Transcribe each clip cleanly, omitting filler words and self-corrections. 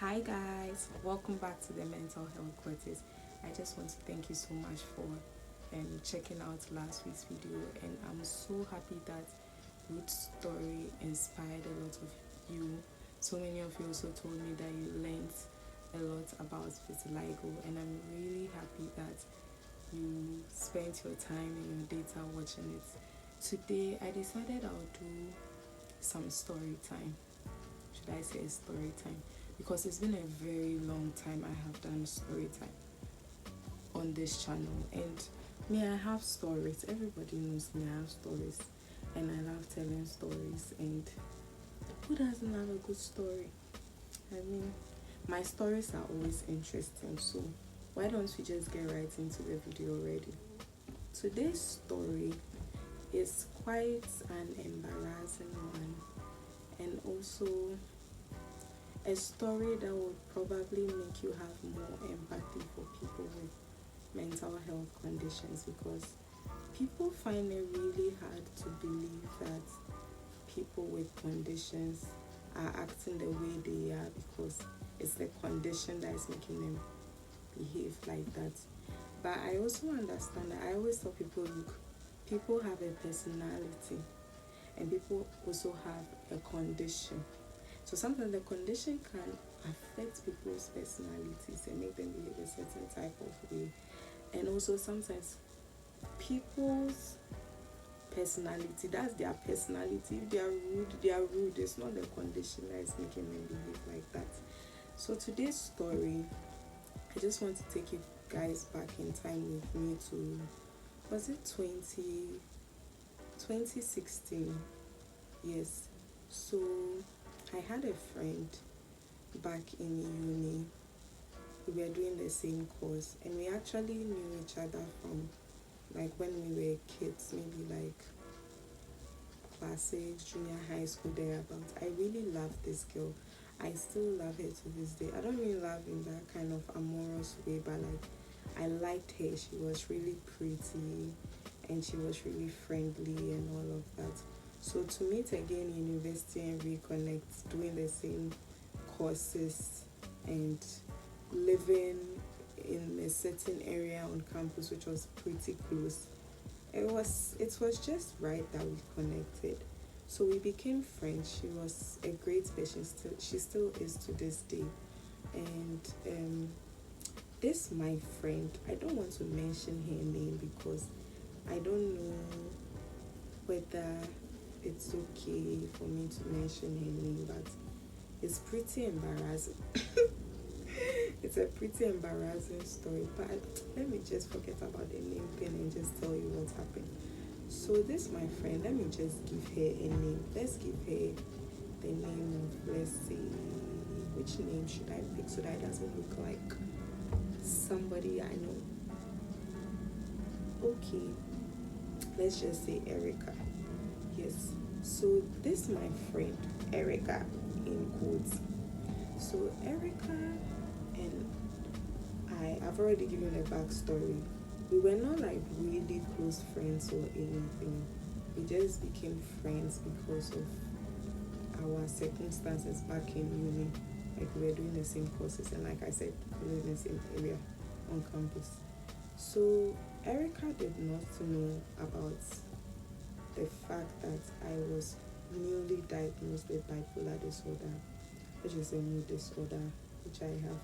Hi guys, welcome back to the Mental Health Quarters. I just want to thank you so much for checking out last week's video, and I'm so happy that Ruth's story inspired a lot of you. So many of you also told me that you learned a lot about vitiligo, and I'm really happy that you spent your time and your data watching it. Today I decided I'll do some story time. Should I say story time? Because it's been a very long time I have done story time on this channel, and me, I have stories. Everybody knows me, I have stories, and I love telling stories. And who doesn't have a good story? I mean, my stories are always interesting, so why don't we just get right into the video already? Today's story is quite an embarrassing one, and also a story that would probably make you have more empathy for people with mental health conditions, because people find it really hard to believe that people with conditions are acting the way they are, because it's the condition that is making them behave like that. But I also understand that I always tell people, look, people have a personality and people also have a condition. So sometimes the condition can affect people's personalities and make them behave a certain type of way. And also sometimes people's personality, that's their personality. If they are rude, they are rude. It's not the condition that is making them behave like that. So today's story, I just want to take you guys back in time with me to, was it 2016? Yes. So I had a friend back in uni. We were doing the same course, and we actually knew each other from like when we were kids, maybe like class 6, junior high school, thereabouts. I really loved this girl. I still love her to this day. I don't mean love in that kind of amorous way, but like I liked her. She was really pretty and she was really friendly and all of that. So to meet again in university and reconnect, doing the same courses and living in a certain area on campus which was pretty close, it was just right that we connected. So we became friends. She was a great person. She still is to this day. And this my friend, I don't want to mention her name because I don't know whether it's okay for me to mention her name, but it's pretty embarrassing. It's a pretty embarrassing story, but let me just forget about the name thing and just tell you what happened. So this my friend, let me just give her a name. Let's give her the name of, let's see, which name should I pick so that it doesn't look like somebody I know. Okay, let's just say Erica. Yes. So this my friend Erica in quotes. So Erica and I've already given a backstory. We were not like really close friends or anything. We just became friends because of our circumstances back in uni. Like we were doing the same courses, and like I said, we were in the same area on campus. So Erica did not know about the fact that I was newly diagnosed with bipolar disorder, which is a mood disorder, which I have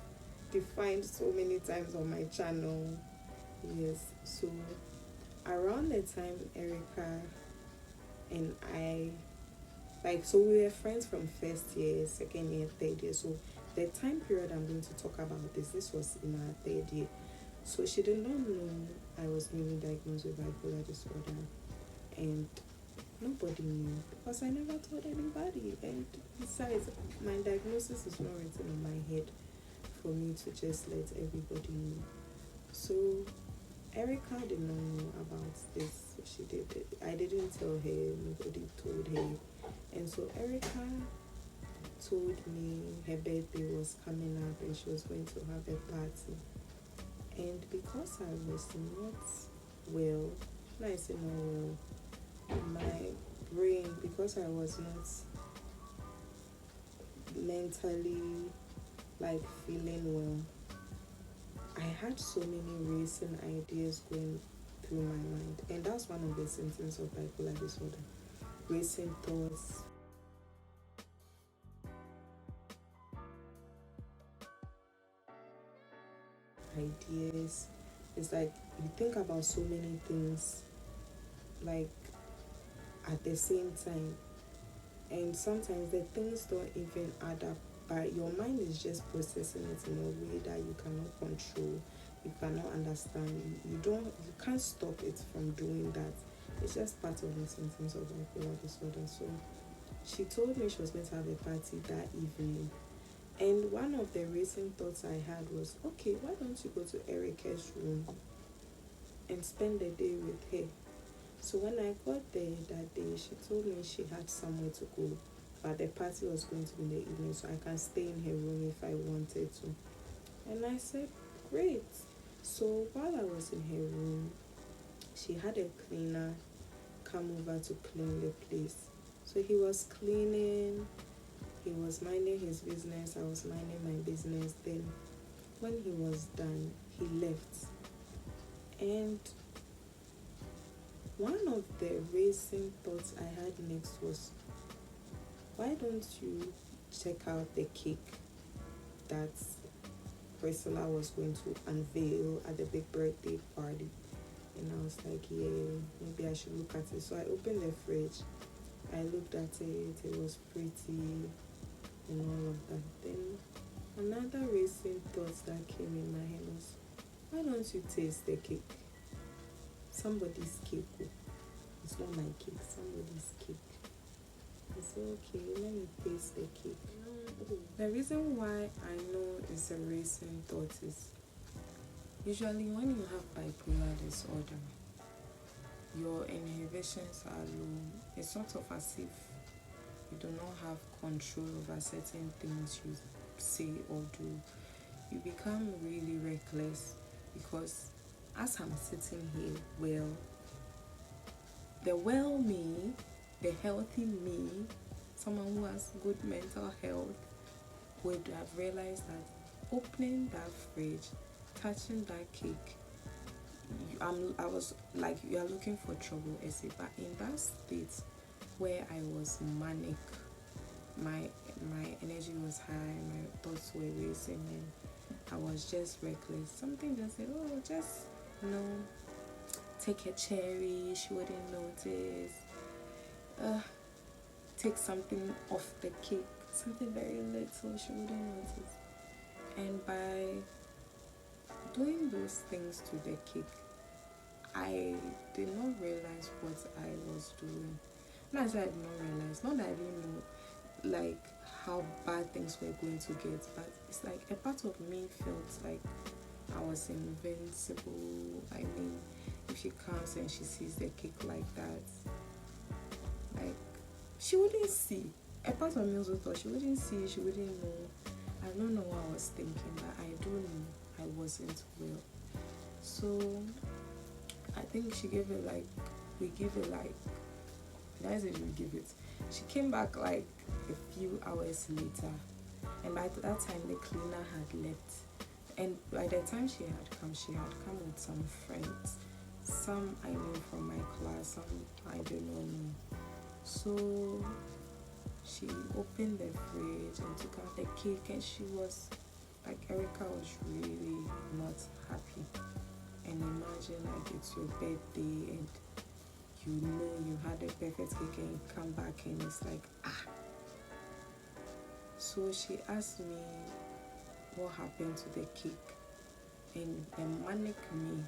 defined so many times on my channel. Yes. So around the time Erica and I, like, so we were friends from first year, second year, third year. So the time period I'm going to talk about this was in our third year. So she did not know I was newly diagnosed with bipolar disorder, and nobody knew because I never told anybody. And besides, my diagnosis is not written on my head for me to just let everybody know. So Erica did not know about this. She did it. I didn't tell her, nobody told her. And so Erica told me her birthday was coming up and she was going to have a party. And because I was not well, when I say not well, my brain, because I was not mentally like feeling well, I had so many racing ideas going through my mind, and that's one of the symptoms of bipolar disorder. Racing thoughts, ideas. It's like you think about so many things like at the same time, and sometimes the things don't even add up, but your mind is just processing it in a way that you cannot control, you cannot understand, you can't stop it from doing that. It's just part of the symptoms of bipolar disorder. So she told me she was going to have a party that evening, and one of the racing thoughts I had was, okay, why don't you go to Erica's room and spend the day with her? So when I got there that day, she told me she had somewhere to go, but the party was going to be in the evening, so I can stay in her room if I wanted to. And I said, great. So while I was in her room, she had a cleaner come over to clean the place. So he was cleaning, he was minding his business, I was minding my business. Then when he was done, he left. And one of the racing thoughts I had next was, why don't you check out the cake that Priscilla was going to unveil at the big birthday party? And I was like, yeah, maybe I should look at it. So I opened the fridge, I looked at it, it was pretty and all of that. Then another racing thought that came in my head was, why don't you taste the cake? Somebody's cake. It's not my cake, somebody's cake. I said, okay, let me taste the cake. The reason why I know it's a racing thought is usually when you have bipolar disorder, your inhibitions are low. It's sort of as if you do not have control over certain things you say or do. You become really reckless because as I'm sitting here, the well me, the healthy me, someone who has good mental health, would have realized that opening that fridge, touching that cake, I was like, you are looking for trouble, Ese. But in that state where I was manic, my energy was high, my thoughts were racing, and I was just reckless. Something just said, oh, just, take a cherry, she wouldn't notice. Take something off the cake, something very little, she wouldn't notice. And by doing those things to the cake, I did not realize what I was doing. Not as I did not realize, not that I didn't know like how bad things were going to get, but it's like a part of me felt like I was invincible. I mean, if she comes and she sees the cake like that, like, she wouldn't see. A part of me also thought she wouldn't see, she wouldn't know. I don't know what I was thinking, but I do know I wasn't well. So I think she gave it like, we give it like, I said we give it. She came back like a few hours later, and by that time the cleaner had left. And by the time she had come with some friends. Some I knew from my class, some I did not know. So she opened the fridge and took out the cake, and she was like, Erica was really not happy. And imagine like it's your birthday and you know you had a perfect cake and you come back and it's like, So she asked me what happened to the cake, and the manic me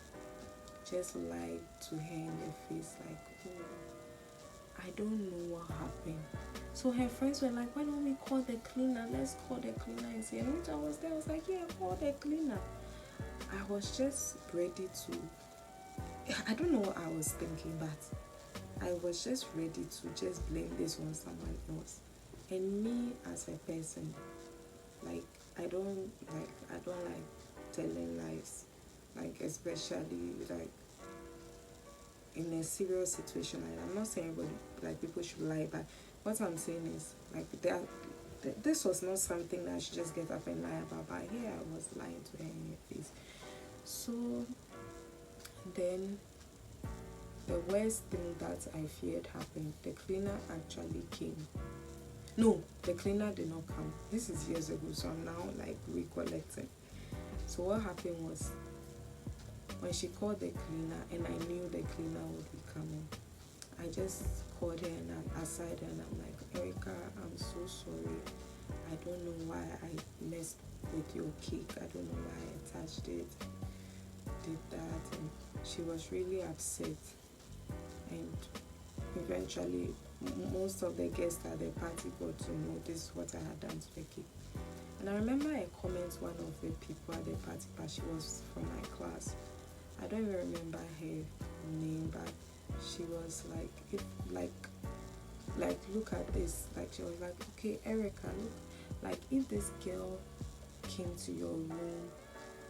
just lied to her in the face like, oh, I don't know what happened. So her friends were like, why don't we call the cleaner? Let's call the cleaner and see. And which I was there, I was like, yeah, call the cleaner. I was just ready to, I don't know what I was thinking, but I was just ready to just blame this on someone else. And me as a person, like, I don't like telling lies, like, especially like in a serious situation. I'm not saying everybody, like, people should lie, but what I'm saying is like this was not something that I should just get up and lie about, but here I was lying to her in her face. So then the worst thing that I feared happened. The cleaner actually came. No, the cleaner did not come. This is years ago, so I'm now like recollecting. So what happened was, when she called the cleaner and I knew the cleaner would be coming, I just called her and aside and I'm like, Erica, I'm so sorry. I don't know why I messed with your cake. I don't know why I touched it, did that. And she was really upset. And eventually, most of the guests at the party got to know this is what I had done to the cake. And I remember I commented one of the people at the party, but she was from my class. I don't even remember her name, but she was like, if like look at this. Like she was like, okay, Erica, look, like if this girl came to your room,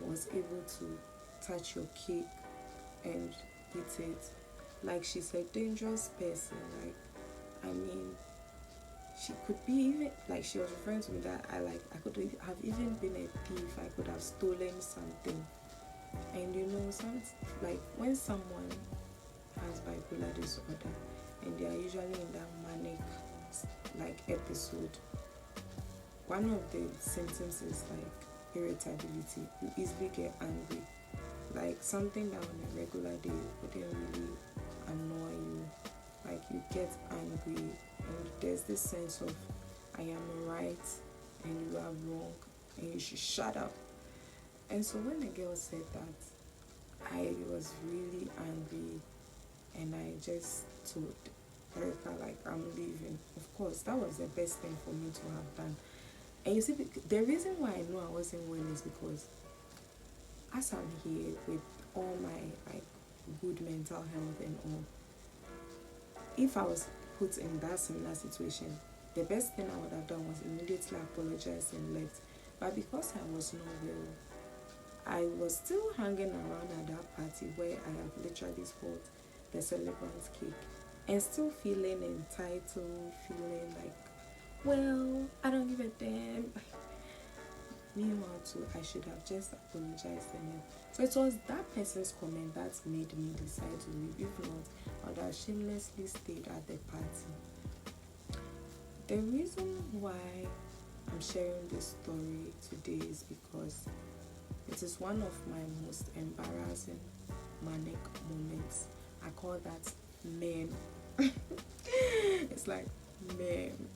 was able to touch your cake and eat it, like she's a dangerous person. Like, I mean, she could be even, like she was referring to me that I could have even been a thief. I could have stolen something. And you know, like when someone has bipolar disorder and they are usually in that manic like episode, one of the symptoms is like irritability. You easily get angry. Like something that on a regular day wouldn't really annoy you, like you get angry and there's this sense of I am right and you are wrong and you should shut up. And so when the girl said that, I was really angry and I just told Erica like I'm leaving. Of course, that was the best thing for me to have done. And you see, the reason why I know I wasn't well is because as I'm here with all my like good mental health and all, if I was put in that similar situation, the best thing I would have done was immediately apologize and left. But because I was not well, I was still hanging around at that party where I have literally spoiled the celebrant's cake and still feeling entitled, feeling like, well, I don't give a damn. Meanwhile, too, I should have just apologized and left. So it was that person's comment that made me decide to leave. If not, I would have shamelessly stayed at the party. The reason why I'm sharing this story today is because it is one of my most embarrassing manic moments. I call that meme. It's like meme.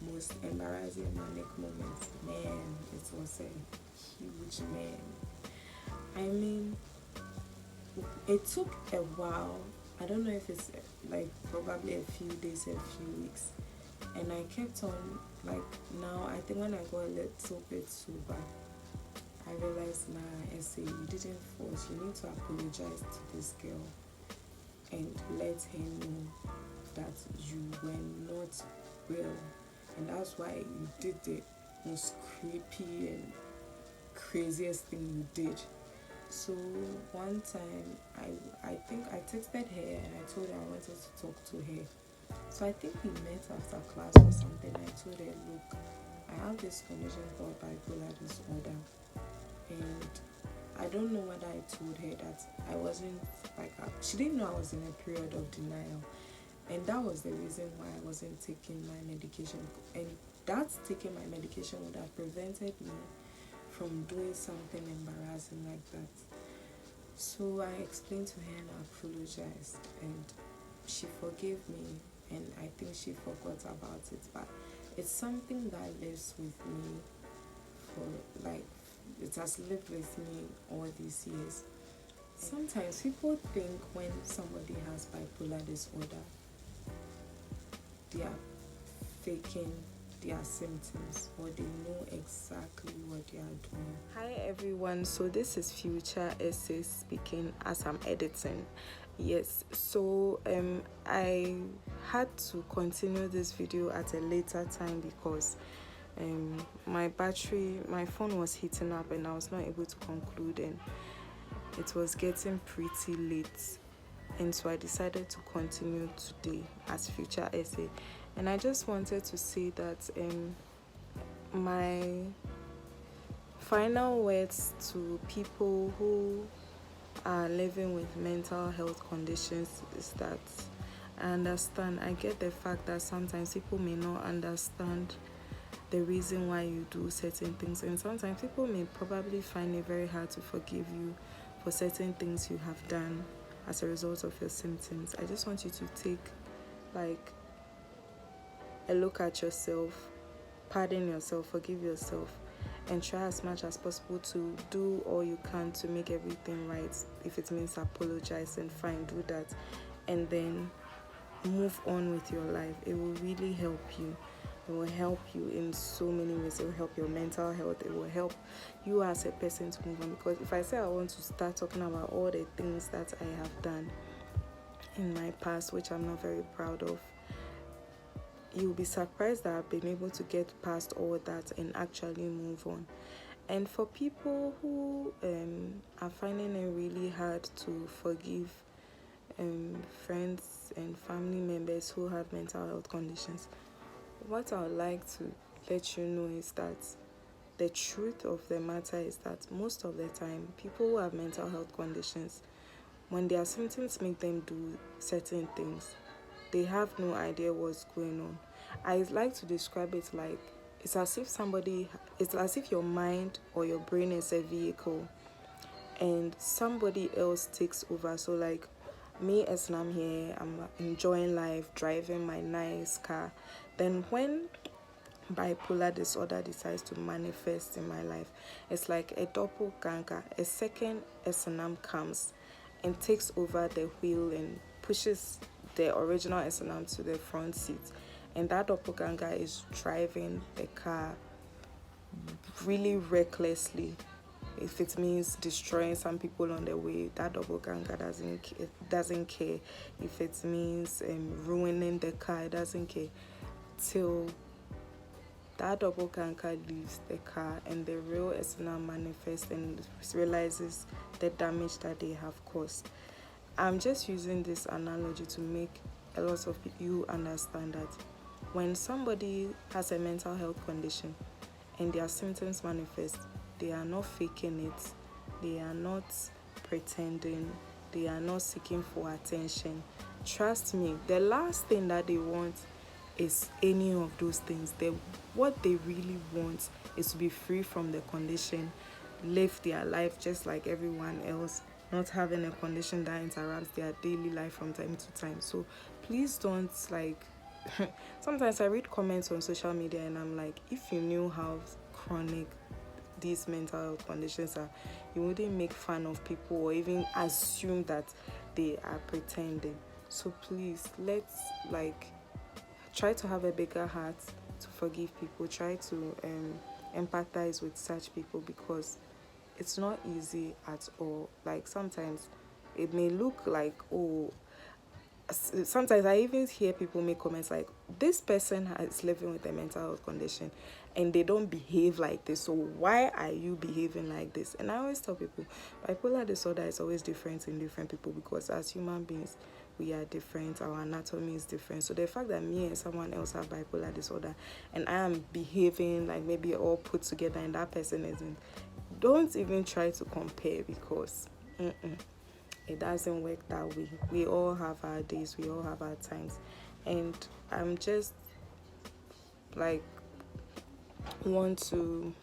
Most embarrassing manic moments. Man, it was a huge man. I mean, it took a while. I don't know if it's like probably a few days, a few weeks. And I kept on, like now, I think when I got a little bit sober, I realized, nah, Ese, you didn't force. You need to apologize to this girl and let her know that you were not real. And that's why you did the most creepy and craziest thing you did. So one time, I think I texted her and I told her I wanted to talk to her. So I think we met after class or something. I told her, look, I have this condition called bipolar disorder. And I don't know whether I told her that I wasn't, like, she didn't know I was in a period of denial. And that was the reason why I wasn't taking my medication. And that's taking my medication would have prevented me from doing something embarrassing like that. So I explained to her and I apologized. And she forgave me. And I think she forgot about it. But it's something that lives with me for, like, it has lived with me all these years. Sometimes people think when somebody has bipolar disorder, they are faking their symptoms or they know exactly what they are doing. Hi everyone, so this is Future Essay speaking as I'm editing. Yes, so I had to continue this video at a later time because my phone was heating up and I was not able to conclude, and it was getting pretty late. and so I decided to continue today as future essay. And I just wanted to say that my final words to people who are living with mental health conditions is that I get the fact that sometimes people may not understand the reason why you do certain things, and sometimes people may probably find it very hard to forgive you for certain things you have done as a result of your symptoms. I just want you to take like a look at yourself, pardon yourself, forgive yourself, and try as much as possible to do all you can to make everything right. If it means apologizing, fine, do that, and then move on with your life. It will really help you. It will help you in so many ways. It will help your mental health. It will help you as a person to move on. Because if I say I want to start talking about all the things that I have done in my past, which I'm not very proud of, you'll be surprised that I've been able to get past all that and actually move on. And for people who are finding it really hard to forgive friends and family members who have mental health conditions, what I would like to let you know is that the truth of the matter is that most of the time, people who have mental health conditions, when their symptoms make them do certain things, they have no idea what's going on. I like to describe it like it's as if your mind or your brain is a vehicle and somebody else takes over. So like me, as I'm here, I'm enjoying life, driving my nice car. Then when bipolar disorder decides to manifest in my life, it's like a doppelganger. A second Ese and I comes and takes over the wheel and pushes the original Ese and I to the front seat. And that doppelganger is driving the car really recklessly. If it means destroying some people on the way, that doppelganger doesn't care. If it means ruining the car, it doesn't care. Till that doppelganger leaves the car and the real Ese and I manifests and realizes the damage that they have caused. I'm just using this analogy to make a lot of you understand that when somebody has a mental health condition and their symptoms manifest, they are not faking it, they are not pretending, they are not seeking for attention. Trust me, the last thing that they want is any of those things. What they really want is to be free from the condition, live their life just like everyone else, not having a condition that interrupts their daily life from time to time. So please don't sometimes I read comments on social media and I'm like, if you knew how chronic these mental health conditions are, you wouldn't make fun of people or even assume that they are pretending. So please, let's try to have a bigger heart to forgive people. Try to empathize with such people, because it's not easy at all. Like sometimes it may look like, oh, sometimes I even hear people make comments like, this person is living with a mental health condition and they don't behave like this, so why are you behaving like this? And I always tell people, bipolar disorder is always different in different people, because as human beings we are different, our anatomy is different. So the fact that me and someone else have bipolar disorder and I am behaving like maybe all put together and that person isn't, don't even try to compare, because it doesn't work that way. We all have our days, we all have our times. And I'm just want to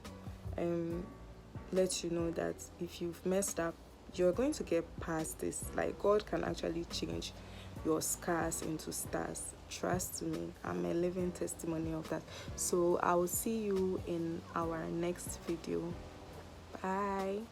let you know that if you've messed up, you're going to get past this. Like, God can actually change your scars into stars. Trust me, I'm a living testimony of that. So I will see you in our next video. Bye.